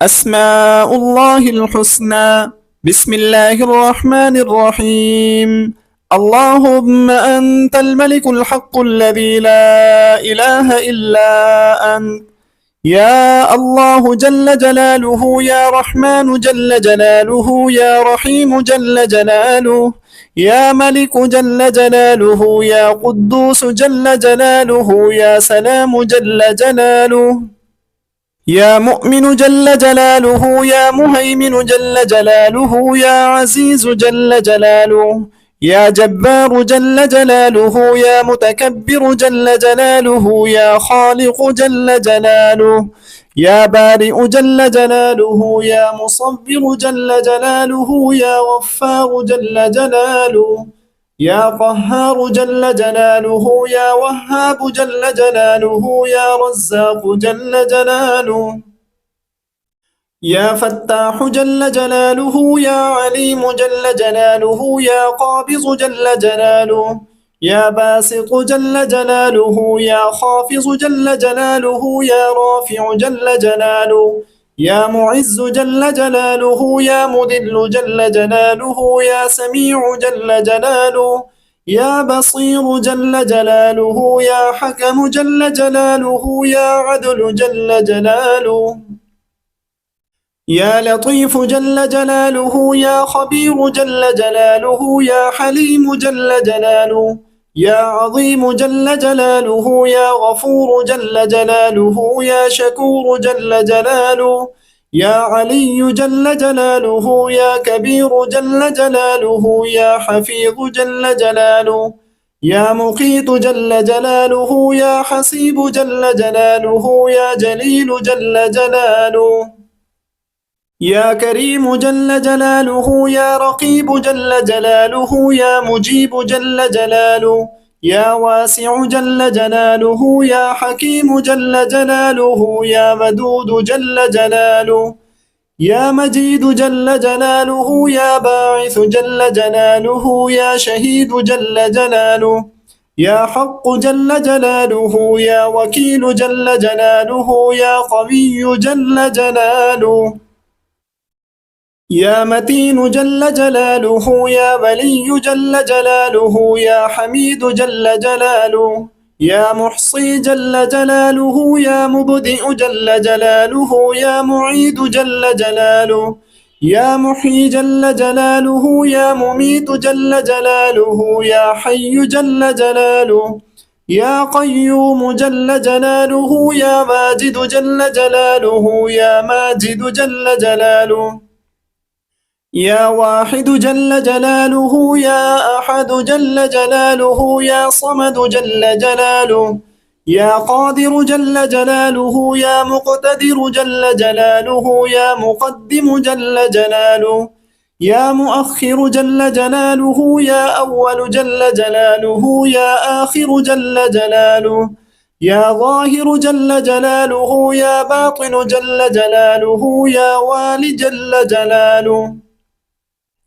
أسماء الله الحسنى. بسم الله الرحمن الرحيم. اللهم أنت الملك الحق الذي لا إله إلا أنت. يا الله جل جلاله، يا رحمن جل جلاله، يا رحيم جل جلاله، يا ملك جل جلاله، يا قدوس جل جلاله، يا سلام جل جلاله، يا مؤمن جل جلاله، يا مهيمن جل جلاله، يا عزيز جل جلاله، يا جبار جل جلاله، يا متكبر جل جلاله، يا خالق جل جلاله، يا بارئ جل جلاله، يا مصبر جل جلاله، يا غفار جل جلاله، يا قهار جل جلاله، يا وهاب جل جلاله، يا رزاق جل جلاله، يا فتاح جل جلاله، يا عليم جل جلاله، يا قابض جل جلاله، يا باسط جل جلاله، يا خافض جل جلاله، يا رافع جل جلاله، يا معز جل جلاله، يا مذل جل جلاله، يا سميع جل جلاله، يا بصير جل جلاله، يا حكم جل جلاله، يا عدل جل جلاله، يا لطيف جل جلاله، يا خبير جل جلاله، يا حليم جل جلاله، يا عظيم جل جلاله، يا غفور جل جلاله، يا شكور جل جلاله، يا علي جل جلاله، يا كبير جل جلاله، يا حفيظ جل جلاله، يا مقيت جل جلاله، يا حسيب جل جلاله، يا جليل جل جلاله، يا كريم جل جلاله، يا رقيب جل جلاله، يا مجيب جل جلاله، يا واسع جل جلاله، يا حكيم جل جلاله، يا ودود جل جلاله، يا مجيد جل جلاله، يا باعث جل جلاله، يا شهيد جل جلاله، يا حق جل جلاله، يا وكيل جل جلاله، يا قوي جل جلاله، يا متين جل جلاله، يا ولي جل جلاله، يا حميد جل جلاله، يا محصي جل جلاله، يا مبدئ جل جلاله، يا معيد جل جلاله، يا محيي جل جلاله، يا مميت جل جلاله، يا حي جل جلاله، يا قيوم جل جلاله، يا ماجد جل جلاله، يا ماجد جل جلاله، يا واحد جل جلاله، يا أحد جل جلاله، يا صمد جل جلاله، يا قادر جل جلاله، يا مقتدر جل جلاله، يا مقدم جل جلاله، يا مؤخر جل جلاله، يا أول جل جلاله، يا آخر جل جلاله، يا ظاهر جل جلاله، يا باطن جل جلاله، يا والي جل جلاله،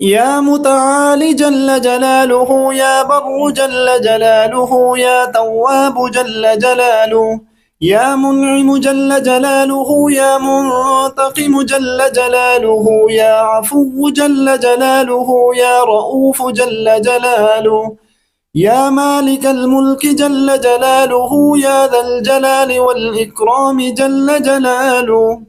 يا متعالي جل جلاله، يا بر جل جلاله، يا تواب جل جلاله، يا منعم جل جلاله، يا منتقم جل جلاله، يا عفو جل جلاله، يا رؤوف جل جلاله، يا مالك الملك جل جلاله، يا ذا الجلال والإكرام جل جلاله،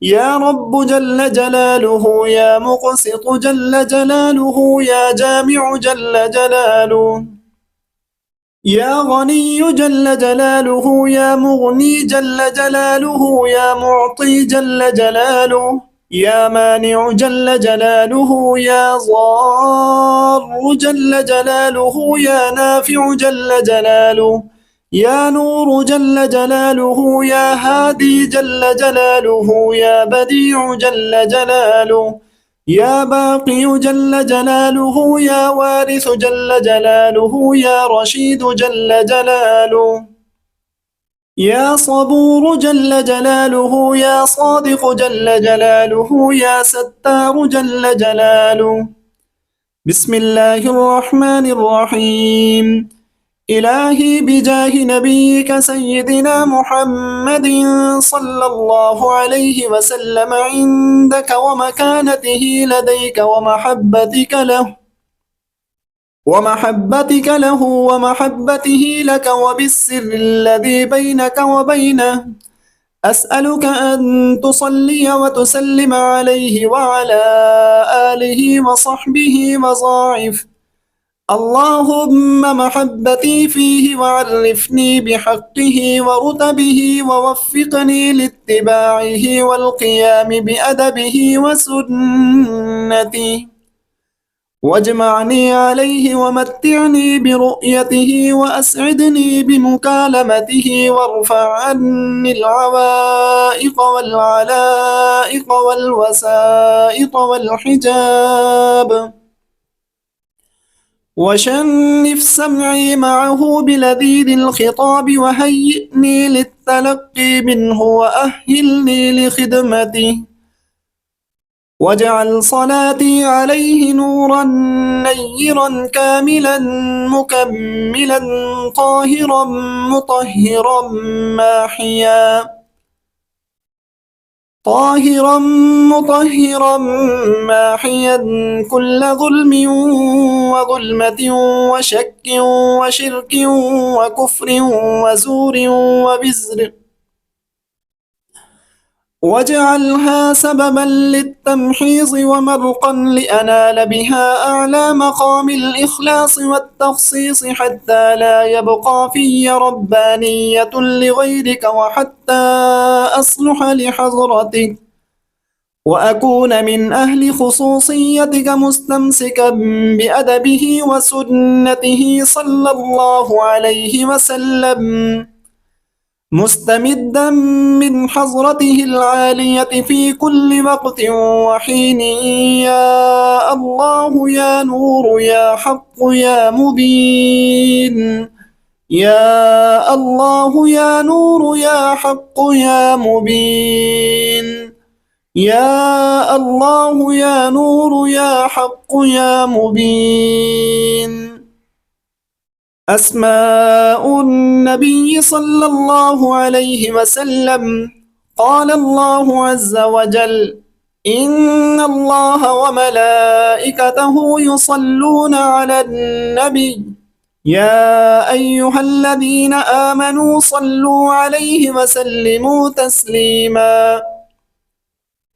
يا رب جل جلاله، يا مقسط جل جلاله، يا جامع جل جلاله، يا غني جل جلاله، يا مغني جل جلاله، يا معطي جل جلاله، يا مانع جل جلاله، يا ضار جل جلاله، يا نافع جل جلاله، يا نور جل جلاله، يا هادي جل جلاله، يا بديع جل جلاله، يا باقي جل جلاله، يا وارث جل جلاله، يا رشيد جل جلاله، يا صبور جل جلاله، يا صادق جل جلاله، يا ستار جل جلاله. بسم الله الرحمن الرحيم. إلهي بجاه نبيك سيدنا محمد صلى الله عليه وسلم عندك ومكانته لديك ومحبته لك وبالسر الذي بينك وبينه أسألك أن تصلي وتسلم عليه وعلى آله وصحبه وضاعف اللهم محبتي فيه وعرفني بحقه ورتبه ووفقني لاتباعه والقيام بأدبه وسنته واجمعني عليه ومتعني برؤيته وأسعدني بمكالمته وارفع عني العوائق والعلائق والوسائط والحجاب وشنف سمعي معه بلذيذ الخطاب وهيئني للتلقي منه وأهلني لخدمته واجعل صلاتي عليه نورا نيرا كاملا مكملا طاهرا مطهرا ماحيا كل ظلم وظلمة وشك وشرك وكفر وزور وبزر واجعلها سببا للتمحيص ومرقا لأنال بها أعلى مقام الإخلاص والتخصيص حتى لا يبقى في ربانية لغيرك وحتى أصلح لحضرتك وأكون من أهل خصوصيتك مستمسكا بأدبه وسنته صلى الله عليه وسلم مستمدا من حضرته العالية في كل وقت وحين يا الله يا نور يا حق يا مبين يا الله يا نور يا حق يا مبين يا الله يا نور يا حق يا مبين أسماء النبي صلى الله عليه وسلم قال الله عز وجل إن الله وملائكته يصلون على النبي يا أيها الذين آمنوا صلوا عليه وسلموا تسليما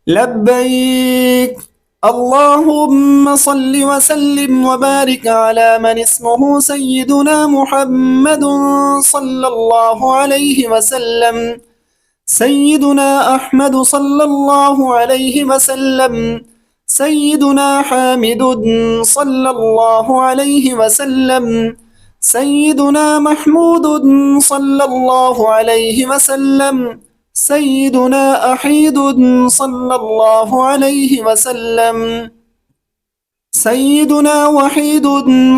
لبيك اللهم صل وسلم وبارك على من اسمه سيدنا محمد صلى الله عليه وسلم سيدنا أحمد صلى الله عليه وسلم سيدنا حامد صلى الله عليه وسلم سيدنا محمود صلى الله عليه وسلم سيدنا أحيد صلى الله عليه وسلم سيدنا وحيد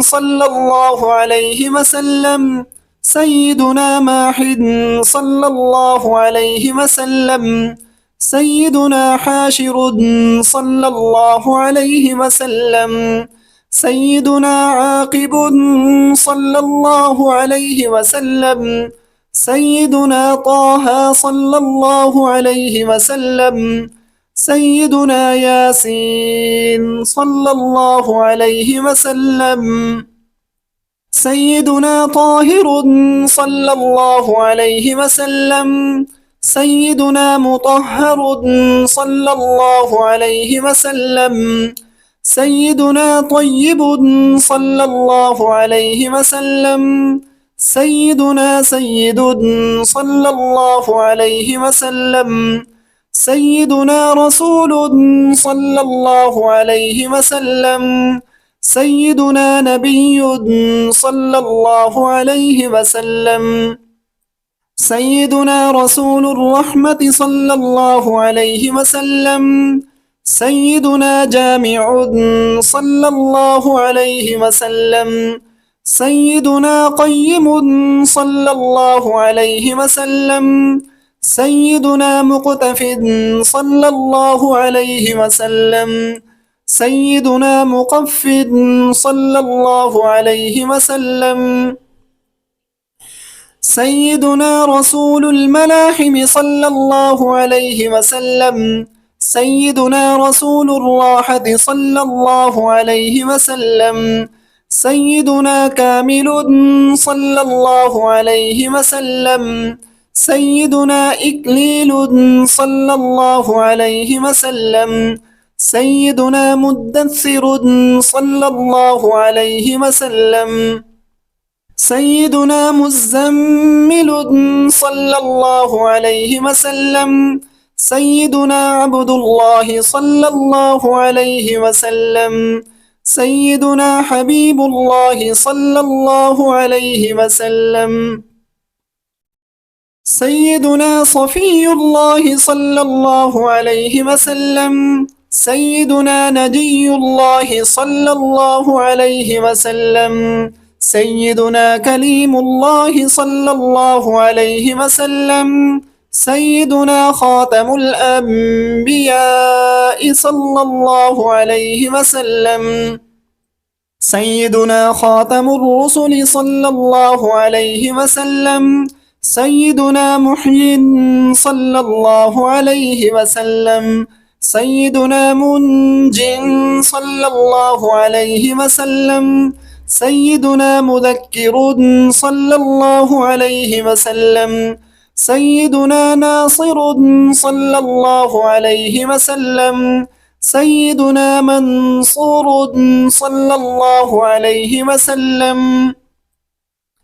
صلى الله عليه وسلم سيدنا ماحد صلى الله عليه وسلم سيدنا حاشر صلى الله عليه وسلم سيدنا عاقب صلى الله عليه وسلم سيدنا طه صلى الله عليه وسلم سيدنا ياسين صلى الله عليه وسلم سيدنا طاهر صلى الله عليه وسلم سيدنا مطهر صلى الله عليه وسلم سيدنا طيب صلى الله عليه وسلم سيدنا سيد صلى الله عليه وسلم سيدنا رسول صلى الله عليه وسلم سيدنا نبي صلى الله عليه وسلم سيدنا رسول الرحمة صلى الله عليه وسلم سيدنا جامع صلى الله عليه وسلم سيدنا قيم صلى الله عليه وسلم سيدنا مقتفد صلى الله عليه وسلم سيدنا مقفد صلى الله عليه وسلم سيدنا رسول الملاحم صلى الله عليه وسلم. سيدنا رسول الراحة صلى الله عليه وسلم. سيدنا كامل صلى الله عليه وسلم. سيدنا إكليل صلى الله عليه وسلم. سيدنا مدثر صلى الله عليه وسلم. سيدنا مزمل صلى الله عليه وسلم. سيدنا عبد الله صلى الله عليه وسلم. سيدنا حبيب الله صلى الله عليه وسلم. سيدنا صفي الله صلى الله عليه وسلم. سيدنا نجي الله صلى الله عليه وسلم. سيدنا كليم الله صلى الله عليه وسلم. سيدنا خاتم الأنبياء صلى الله عليه وسلم. سيدنا خاتم الرسل صلى الله عليه وسلم. سيدنا محيي صلى الله عليه وسلم. سيدنا منج صلى الله عليه وسلم. سيدنا مذكر صلى الله عليه وسلم. سيدنا ناصر صلى الله عليه وسلم. سيدنا منصور صلى الله عليه وسلم.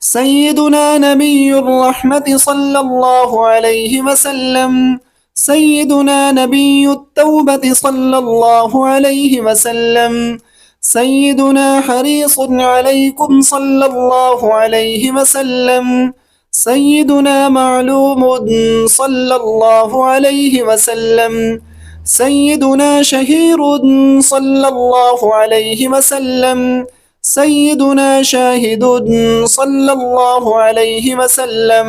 سيدنا نبي الرحمة صلى الله عليه وسلم. سيدنا نبي التوبة صلى الله عليه وسلم. سيدنا حريص عليكم صلى الله عليه وسلم. سيدنا معلوم صلى الله عليه وسلم. سيدنا شهير صلى الله عليه وسلم. سيدنا شاهد صلى الله عليه وسلم.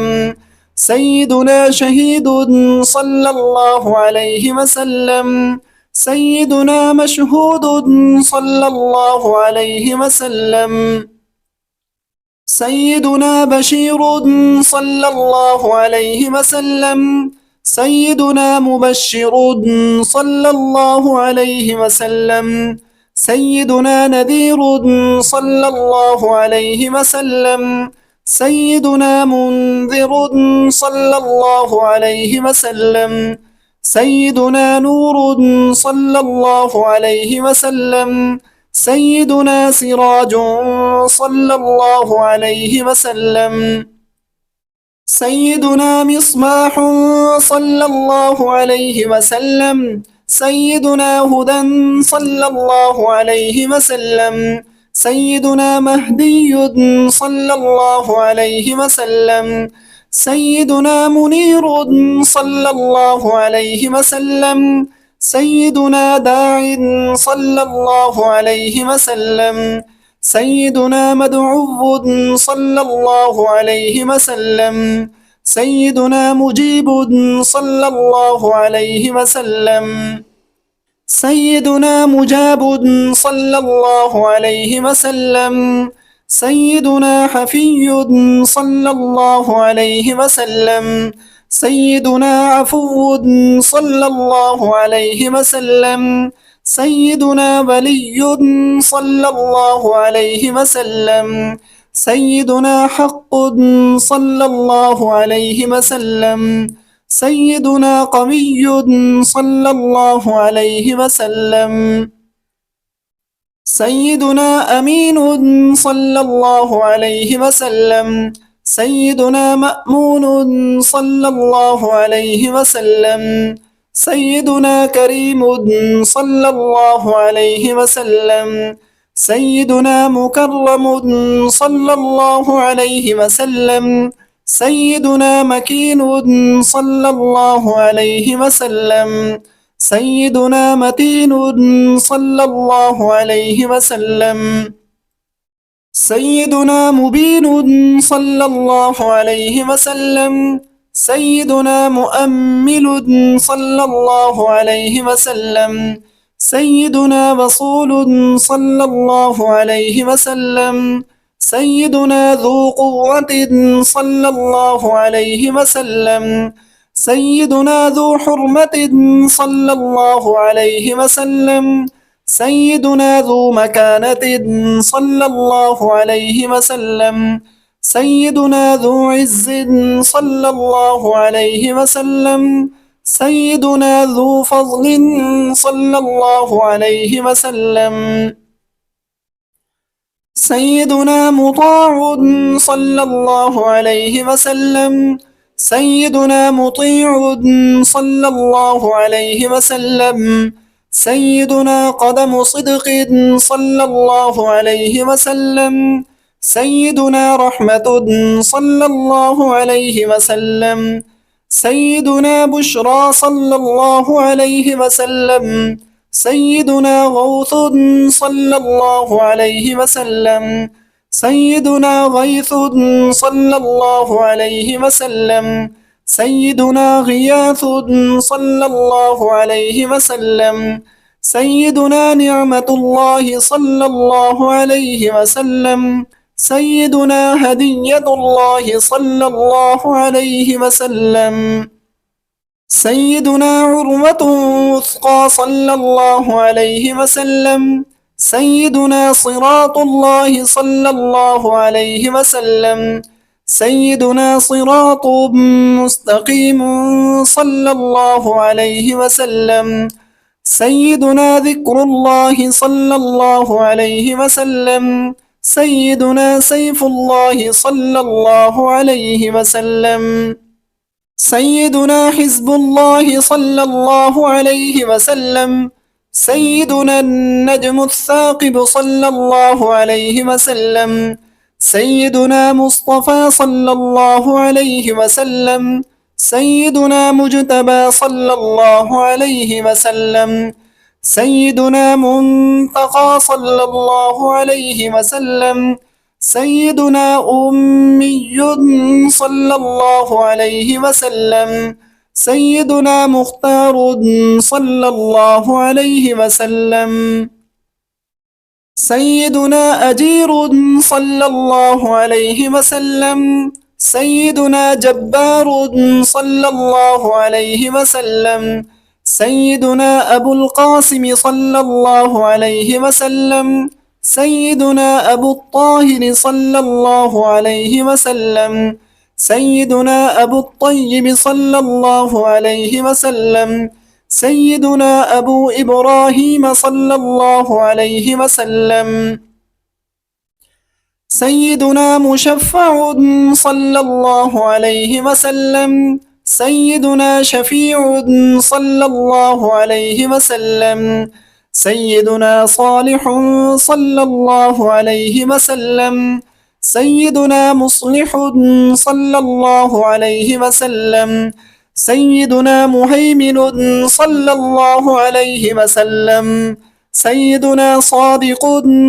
سيدنا شهيد صلى الله عليه وسلم. سيدنا مشهود صلى الله عليه وسلم. سيدنا بشير صلى الله عليه وسلم. سيدنا مبشر صلى الله عليه وسلم. سيدنا نذير صلى الله عليه وسلم. سيدنا منذر صلى الله عليه وسلم. سيدنا نور صلى الله عليه وسلم. سيدنا سراج صلى الله عليه وسلم. سيدنا مصباح صلى الله عليه وسلم. سيدنا هدى صلى الله عليه وسلم. سيدنا مهدي صلى الله عليه وسلم. سيدنا منير صلى الله عليه وسلم. سيدنا داع صلى الله عليه وسلم. سيدنا مدعو صلى الله عليه وسلم. سيدنا مجيب صلى الله عليه وسلم. سيدنا مجاب صلى الله عليه وسلم. سيدنا حفي صلى الله عليه وسلم. سيدنا عفو صلى الله عليه وسلم. سيدنا ولي صلى الله عليه وسلم. سيدنا حق صلى الله عليه وسلم. سيدنا قوي صلى الله عليه وسلم. سيدنا أمين صلى الله عليه وسلم. سيدنا مأمون صلى الله عليه وسلم. سيدنا كريم صلى الله عليه وسلم. سيدنا مكرم صلى الله عليه وسلم. سيدنا مكين صلى الله عليه وسلم. سيدنا متين صلى الله عليه وسلم. سيدنا مبين صلى الله عليه وسلم. سيدنا مؤمل صلى الله عليه وسلم. سيدنا رسول صلى الله عليه وسلم. سيدنا ذو قوة صلى الله عليه وسلم. سيدنا ذو حرمة صلى الله عليه وسلم. سيدنا ذو مكانة صلى الله عليه وسلم. سيدنا ذو عز صلى الله عليه وسلم. سيدنا ذو فضل صلى الله عليه وسلم. سيدنا مطاع صلى الله عليه وسلم. سيدنا مطيع صلى الله عليه وسلم. سيدنا قدم صدق صلى الله عليه وسلم. سيدنا رحمة صلى الله عليه وسلم. سيدنا بشرى صلى الله عليه وسلم. سيدنا غوث صلى الله عليه وسلم. سيدنا غيث صلى الله عليه وسلم. سيدنا غياث صلى الله عليه وسلم. سيدنا نعمة الله صلى الله عليه وسلم. سيدنا هدية الله صلى الله عليه وسلم. سيدنا عروة وثقى صلى الله عليه وسلم. سيدنا صراط الله صلى الله عليه وسلم. سيدنا صراط مستقيم صلى الله عليه وسلم. سيدنا ذكر الله صلى الله عليه وسلم. سيدنا سيف الله صلى الله عليه وسلم. سيدنا حزب الله صلى الله عليه وسلم. سيدنا النجم الثاقب صلى الله عليه وسلم. سيدنا مصطفى صلى الله عليه وسلم. سيدنا مجتبى صلى الله عليه وسلم. سيدنا منتقى صلى الله عليه وسلم. سيدنا أمي صلى الله عليه وسلم. سيدنا مختار صلى الله عليه وسلم. سيدنا أجير صلى الله عليه وسلم. سيدنا جبار صلى الله عليه وسلم. سيدنا أبو القاسم صلى الله عليه وسلم. سيدنا أبو الطاهر صلى الله عليه وسلم. سيدنا أبو الطيب صلى الله عليه وسلم. سيدنا أبو إبراهيم صلى الله عليه وسلم. سيدنا مشفع صلى الله عليه وسلم. سيدنا شفيع صلى الله عليه وسلم. سيدنا صالح صلى الله عليه وسلم. سيدنا مصلح صلى الله عليه وسلم. سيدنا مهيمن صلى الله عليه وسلم. سيدنا صادق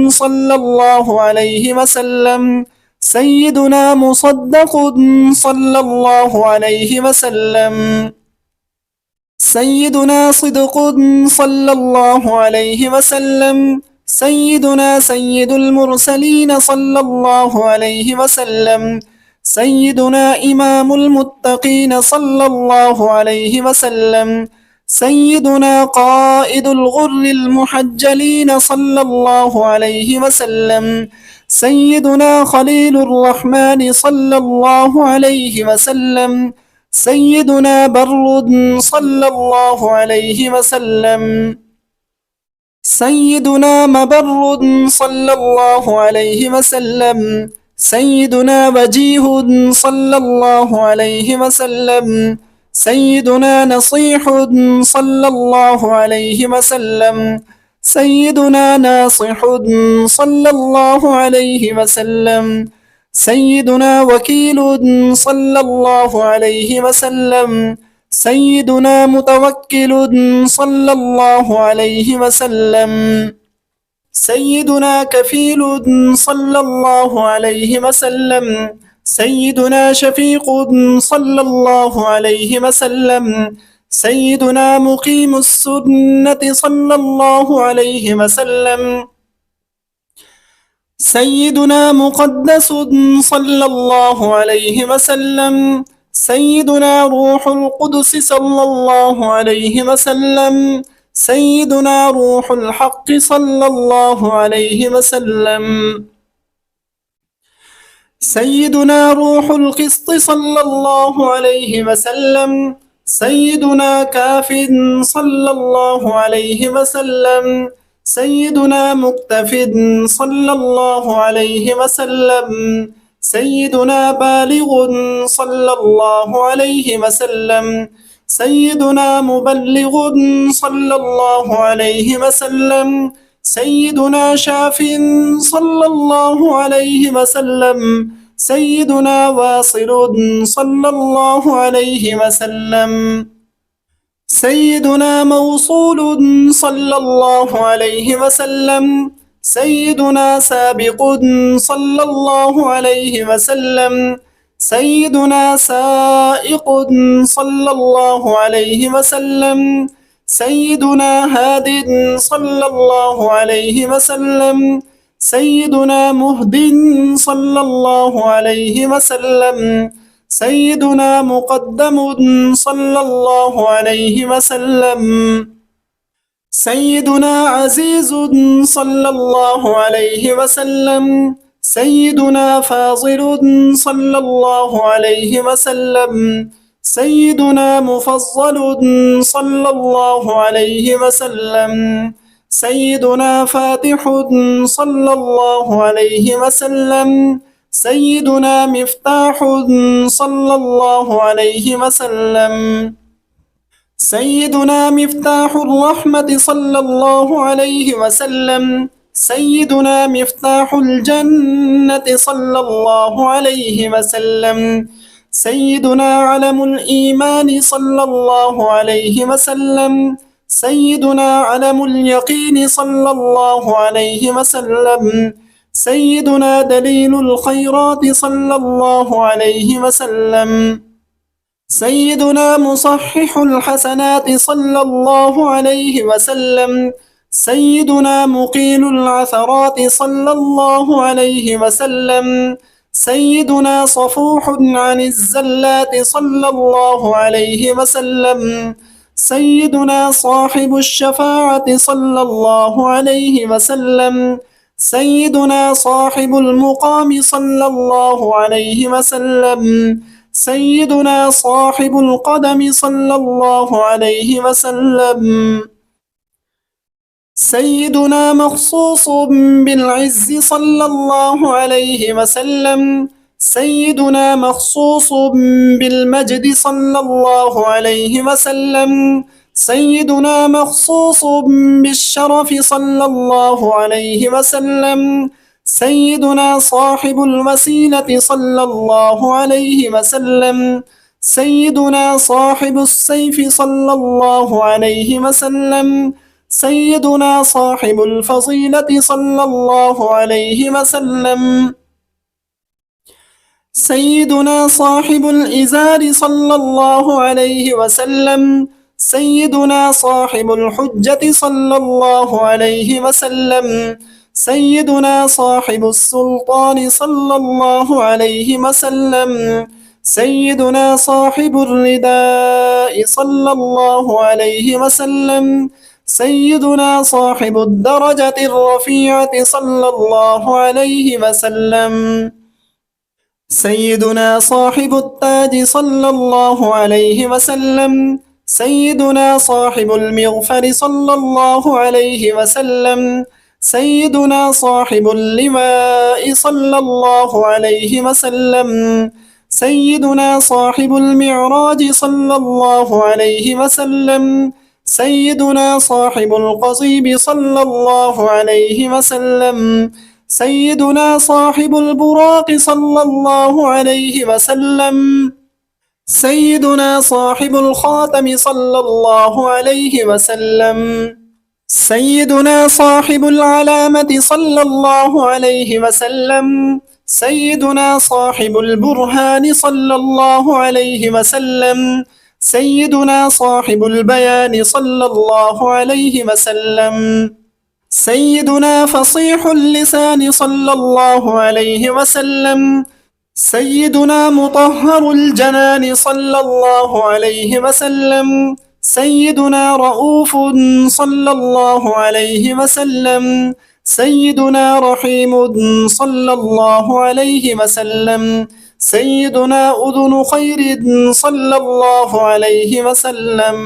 صلى الله عليه وسلم. سيدنا مصدق صلى الله عليه وسلم. سيدنا صدق صلى الله عليه وسلم. سيدنا سيد المرسلين صلى الله عليه وسلم. سيدنا إمام المتقين صلى الله عليه وسلم. سيدنا قائد الغر المحجلين صلى الله عليه وسلم. سيدنا خليل الرحمن صلى الله عليه وسلم. سيدنا برد صلى الله عليه وسلم. سيدنا مبرد صلى الله عليه وسلم. سيدنا وجيه صلى الله عليه وسلم. سيدنا نصيح صلى الله عليه وسلم. سيدنا ناصح صلى الله عليه وسلم. سيدنا وكيل صلى الله عليه وسلم. سيدنا متوكل صلى الله عليه وسلم. سيدنا كفيل صلى الله عليه وسلم. سيدنا شفيق صلى الله عليه وسلم. سيدنا مقيم السنة صلى الله عليه وسلم. سيدنا مقدس صلى الله عليه وسلم، سيدنا روح القدس صلى الله عليه وسلم، سيدنا روح الحق صلى الله عليه وسلم، سيدنا روح القسط صلى الله عليه وسلم، سيدنا كاف صلى الله عليه وسلم، سيدنا مكتف صلى الله عليه وسلم، سيدنا بالغ صلى الله عليه وسلم، سيدنا مبلغ صلى الله عليه وسلم، سيدنا شاف صلى الله عليه وسلم، سيدنا واصل صلى الله عليه وسلم، سيدنا موصول صلى الله عليه وسلم، سيدنا سابق صلى الله عليه وسلم، سيدنا سائق صلى الله عليه وسلم، سيدنا هاد صلى الله عليه وسلم، سيدنا مهد صلى الله عليه وسلم، سيدنا مقدم صلى الله عليه وسلم، سيدنا عزيز صلى الله عليه وسلم، سيدنا فاضل صلى الله عليه وسلم، سيدنا مفضل صلى الله عليه وسلم، سيدنا فاتح صلى الله عليه وسلم، سيدنا مفتاح صلى الله عليه وسلم، سيدنا مفتاح الرحمة صلى الله عليه وسلم، سيدنا مفتاح الجنة صلى الله عليه وسلم، سيدنا علم الإيمان صلى الله عليه وسلم، سيدنا علم اليقين صلى الله عليه وسلم، سيدنا دليل الخيرات صلى الله عليه وسلم، سيدنا مصحح الحسنات صلى الله عليه وسلم، سيدنا مقيل العثرات صلى الله عليه وسلم، سيدنا صفوح عن الزلات صلى الله عليه وسلم، سيدنا صاحب الشفاعة صلى الله عليه وسلم، سيدنا صاحب المقام صلى الله عليه وسلم، سيدنا صاحب القدم صلى الله عليه وسلم، سيدنا مخصوص بالعز صلى الله عليه وسلم، سيدنا مخصوص بالمجد صلى الله عليه وسلم، سيدنا مخصوص بالشرف صلى الله عليه وسلم، سيدنا صاحب الوسيلة صلى الله عليه وسلم، سيدنا صاحب السيف صلى الله عليه وسلم، سيدنا صاحب الفضيلة صلى الله عليه وسلم، سيدنا صاحب الإزار صلى الله عليه وسلم، سيدنا صاحب الحجة صلى الله عليه وسلم، سيدنا صاحب السلطان صلى الله عليه وسلم، سيدنا صاحب الرداء صلى الله عليه وسلم، سيدنا صاحب الدرجة الرفيعة صلى الله عليه وسلم، سيدنا صاحب التاج صلى الله عليه وسلم، سيدنا صاحب المغفر صلى الله عليه وسلم، سيدنا صاحب اللواء صلى الله عليه وسلم، سيدنا صاحب المعراج صلى الله عليه وسلم، سيدنا صاحب القصيب صلى الله عليه وسلم، سيدنا صاحب البراق صلى الله عليه وسلم، سيدنا صاحب الخاتم صلى الله عليه وسلم، سيدنا صاحب العلامة صلى الله عليه وسلم، سيدنا صاحب البرهان صلى الله عليه وسلم، سيدنا صاحب البيان صلى الله عليه وسلم، سيدنا فصيح اللسان صلى الله عليه وسلم، سيدنا مطهر الجنان صلى الله عليه وسلم، سيدنا رؤوف صلى الله عليه وسلم، سيدنا رحيم صلى الله عليه وسلم، سيدنا أذن خير صلى الله عليه وسلم،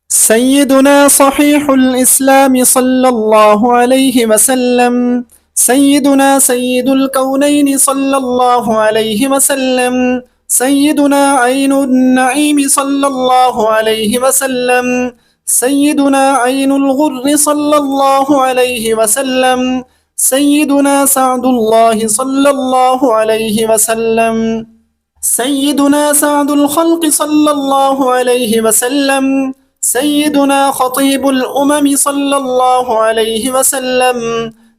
سيدنا صحيح الإسلام صلى الله عليه وسلم، سيدنا سيد الكونين صلى الله عليه وسلم، سيدنا عين النعيم صلى الله عليه وسلم، سيدنا عين الغر صلى الله عليه وسلم، سيدنا سعد الله صلى الله عليه وسلم، سيدنا سعد الخلق صلى الله عليه وسلم، سيدنا خطيب الأمم صلى الله عليه وسلم،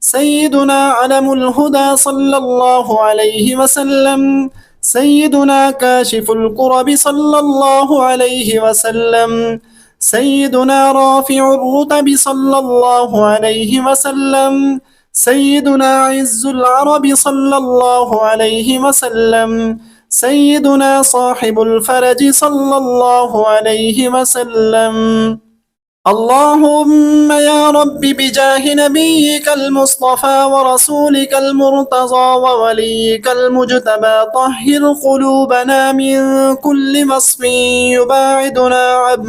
سيدنا علم الهدى صلى الله عليه وسلم، سيدنا كاشف الكرب صلى الله عليه وسلم، سيدنا رافع الرتب صلى الله عليه وسلم، سيدنا عز العرب صلى الله عليه وسلم، سيدنا صاحب الفرج صلى الله عليه وسلم. اللهم يا رب بجاه نبيك المصطفى ورسولك المرتضى ووليك المجتبى طهر قلوبنا من كل وصف يباعدنا عن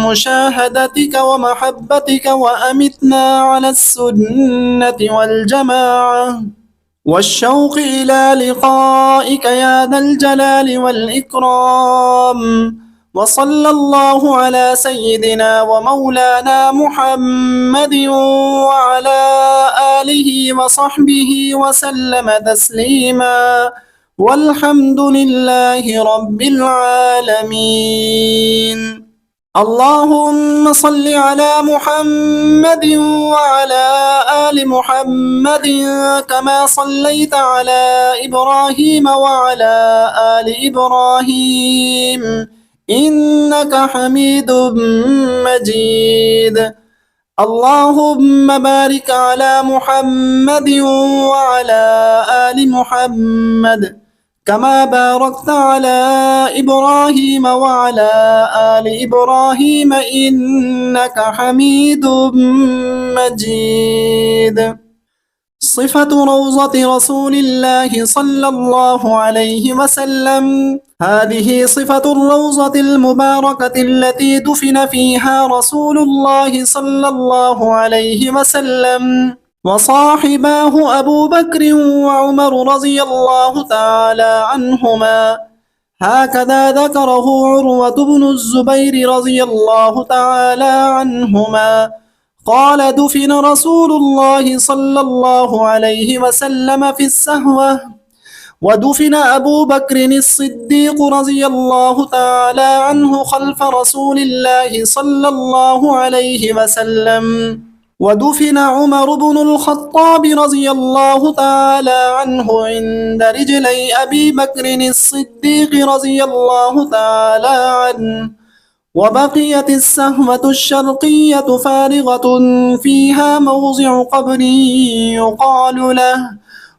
مشاهدتك ومحبتك وأمتنا على السنة والجماعة والشوق إلى لقائك يا ذا الجلال والإكرام. وصلى الله على سيدنا ومولانا محمد وعلى آله وصحبه وسلم تسليما، والحمد لله رب العالمين. اللهم صل على محمد وعلى آل محمد كما صليت على إبراهيم وعلى آل إبراهيم إنك حميد مجيد. اللهم بارك على محمد وعلى آل محمد كما باركت على إبراهيم وعلى آل إبراهيم إنك حميد مجيد. صفة روضة رسول الله صلى الله عليه وسلم. هذه صفة الروضة المباركة التي دفن فيها رسول الله صلى الله عليه وسلم وصاحباه أبو بكر وعمر رضي الله تعالى عنهما. هكذا ذكره عروة بن الزبير رضي الله تعالى عنهما قال: دفن رسول الله صلى الله عليه وسلم في السهوة، ودفن أبو بكر الصديق رضي الله تعالى عنه خلف رسول الله صلى الله عليه وسلم، ودفن عمر بن الخطاب رضي الله تعالى عنه عند رجلي أبي بكر الصديق رضي الله تعالى عنه. وبقيت السهمة الشرقية فارغة فيها موضع قبر يقال له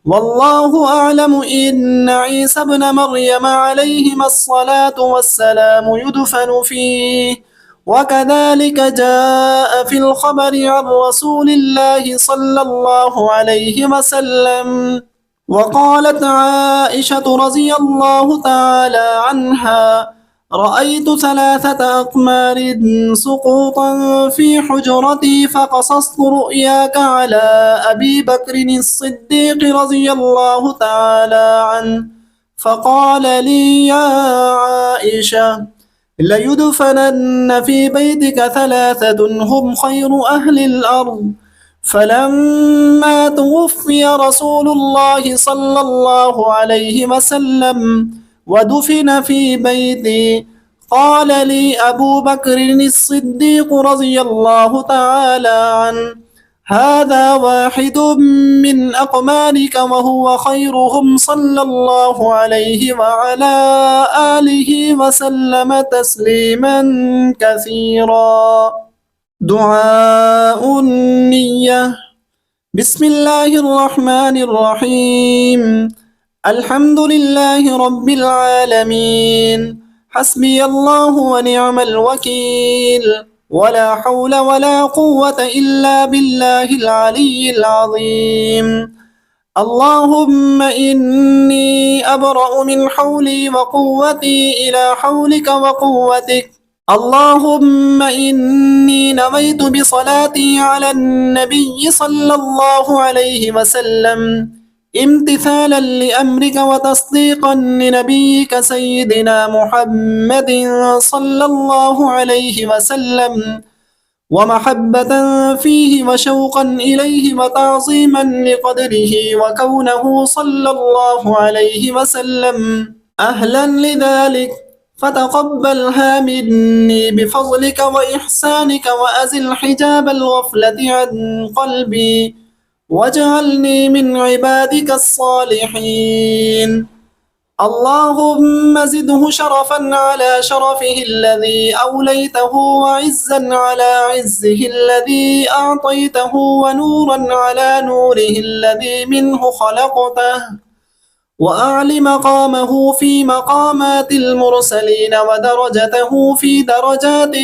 والله أعلم إن عيسى ابن مريم عليهما الصلاة والسلام يدفن فيه. وكذلك جاء في الخبر عن رسول الله صلى الله عليه وسلم. وقالت عائشة رضي الله تعالى عنها: رأيت 3 أقمار سقوطا في حجرتي فقصصت رؤياك على أبي بكر الصديق رضي الله تعالى عنه، فقال لي: يا عائشة، ليدفنن في بيتك 3 هم خير أهل الأرض. فلما توفي رسول الله صلى الله عليه وسلم ودفن في بيتي قال لي أبو بكر الصديق رضي الله تعالى عنه: هذا واحد من أقمارك وهو خيرهم صلى الله عليه وعلى آله وسلم تسليما كثيرا. دعاء النية. بسم الله الرحمن الرحيم. الحمد لله رب العالمين. حسبي الله ونعم الوكيل. ولا حول ولا قوة إلا بالله العلي العظيم. اللهم إني أبرأ من حولي وقوتي إلى حولك وقوتك. اللهم إني نويت بصلاتي على النبي صلى الله عليه وسلم امتثالا لأمرك وتصديقا لنبيك سيدنا محمد صلى الله عليه وسلم، ومحبة فيه وشوقا إليه وتعظيما لقدره وكونه صلى الله عليه وسلم أهلا لذلك، فتقبلها مني بفضلك وإحسانك وأزل حجاب الغفلة عن قلبي، واجعلني من عبادك الصالحين. اللهم زده شرفا على شرفه الذي أوليته، وعزا على عزه الذي أعطيته، ونورا على نوره الذي منه خلقته، وأعل مقامه في مقامات المرسلين، ودرجته في درجات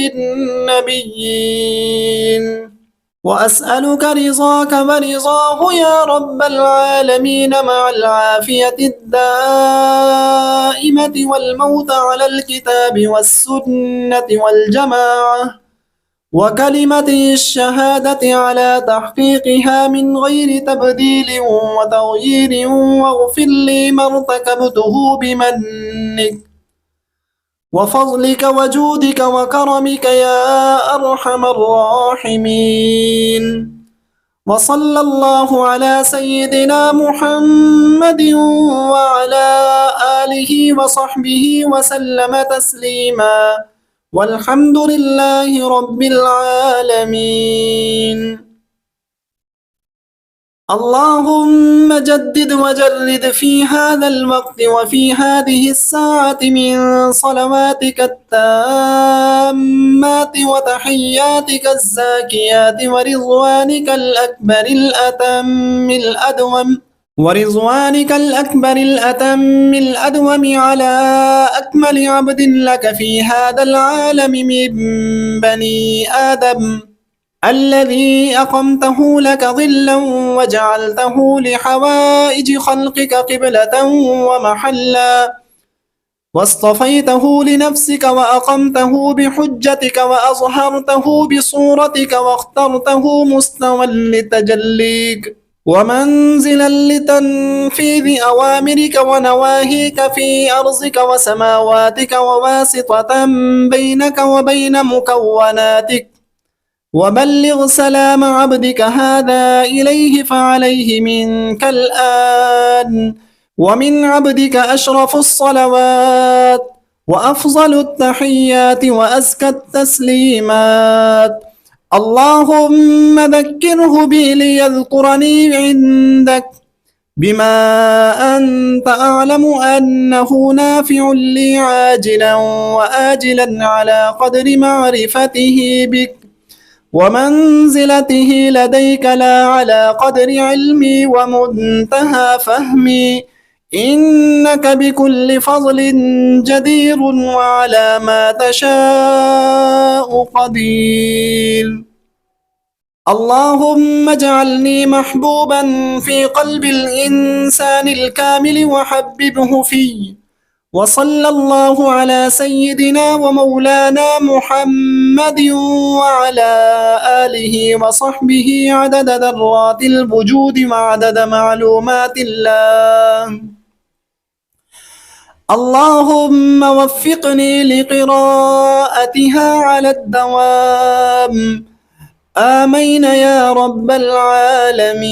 النبيين. وأسألك رضاك ورضاه يا رب العالمين مع العافية الدائمة، والموت على الكتاب والسنة والجماعة، وكلمة الشهادة على تحقيقها من غير تبديل وتغيير، واغفر لي ما ارتكبته بمنك وفضلك وجودك وكرمك يا أرحم الراحمين. وصلى الله على سيدنا محمد وعلى آله وصحبه وسلم تسليما، والحمد لله رب العالمين. اللهم جدد وجرد في هذا الوقت وفي هذه الساعة من صلواتك التامات وتحياتك الزاكيات، ورضوانك الأكبر الأتم الأدوم على أكمل عبد لك في هذا العالم من بني آدم، الذي أقمته لك ظلا وجعلته لحوائج خلقك قبلة ومحلا، واصطفيته لنفسك وأقمته بحجتك وأظهرته بصورتك، واخترته مستوى لتجليك ومنزلا لتنفيذ أوامرك ونواهيك في أرضك وسماواتك، وواسطة بينك وبين مكوناتك. وبلغ سلام عبدك هذا إليه، فعليه منك الآن ومن عبدك أشرف الصلوات وأفضل التحيات وأزكى التسليمات. اللهم ذكره بي ليذكرني عندك بما أنت أعلم أنه نافع لي عاجلا وآجلا على قدر معرفته بك ومنزلته لديك، لا على قدر علمي ومنتهى فهمي، إنك بكل فضل جدير وعلى ما تشاء قدير. اللهم اجعلني محبوبا في قلب الإنسان الكامل وحببه فيه. وصلى الله على سيدنا ومولانا محمد وعلى آله وصحبه عدد ذرات الوجود وعدد معلومات الله. اللهم وفقني لقراءتها على الدوام، آمين يا رب العالمين.